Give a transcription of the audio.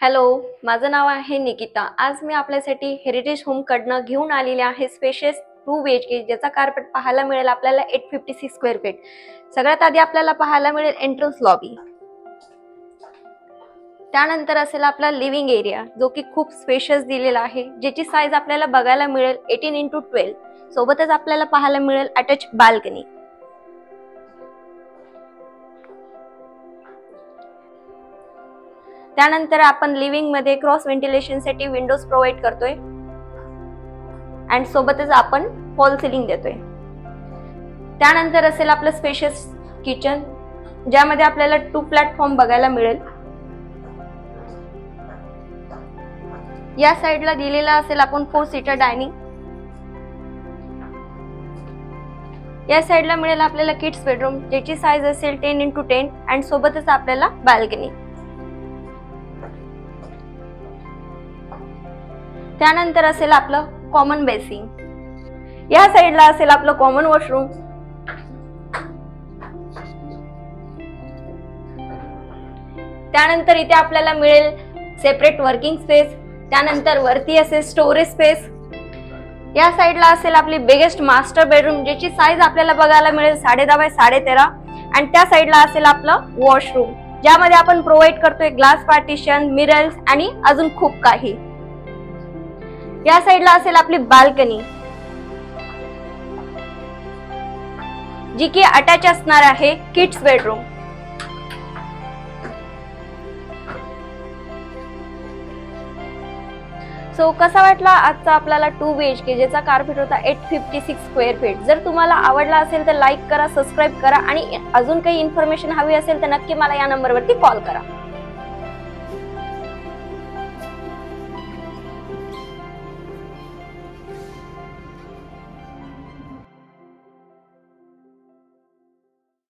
Hello, माझं नाव आहे निकिता। आज मी आपल्यासाठी हेरिटेज होम कडनं घेऊन आलेले आहे स्पेशियस 2 BHK ज्याचा कार्पेट पाहायला मिळेल आपल्याला 856 स्क्वेअर फीट। सगळ्यात आधी आपल्याला पाहायला मिळेल एंट्रन्स लॉबी, त्यानंतर असेल आपला लिव्हिंग एरिया जो की खूप स्पेशियस दिलेला आहे, ज्याची साईज आपल्याला बघायला मिळेल 18x12। सोबतच आपल्याला पाहायला मिळेल अटॅच बाल्कनी। त्यानंतर आपण लिव्हिंग मध्ये क्रॉस व्हेंटिलेशन साठी विंडोज प्रोव्हाइड करतोय आणि सोबतच आपण फॉल सिलिंग देतोय। त्यानंतर असेल आपलं स्पेशियस किचन, ज्यामध्ये आपल्याला 2 प्लॅटफॉर्म बघायला मिळेल। या साइडला दिलेला असेल आपण 4 सीटर डायनिंग। या साइडला मिळेल आपल्याला किड्स बेडरूम, ज्याची साईज असेल 10x10 आणि सोबतच आपल्याला बाल्कनी। त्यानंतर असेल आपलं कॉमन बेसिंग। या साइडला असेल आपलं कॉमन वॉशरूम। त्यानंतर इथे आपल्याला मिळेल सेपरेट वर्किंग स्पेस। त्यानंतर वरती असेल स्टोरेज स्पेस। या साइडला असेल आपली बिगेस्ट मास्टर बेडरूम, ज्याची साईज आपल्याला बघायला मिळेल 10.5 बाय 13.5 आणि त्या साइडला असेल आपलं वॉशरूम, ज्यामध्ये आपण प्रोव्हाइड करतोय ग्लास पार्टिशन, मिरर्स आणि अजून खूप काही। या साइडला असेल आपली बाल्कनी, जी की अटॅच असणार आहे किड्स बेडरूम। सो कसा वाटला आजचा आपल्याला 2 BHK ज्याचा कार्पेट होता 856 स्क्वेअर फीट। जर तुम्हाला आवडला असेल तर लाईक करा, सबस्क्राइब करा आणि अजून काही इन्फॉर्मेशन हवी असेल तर नक्की मला या नंबरवरती कॉल करा।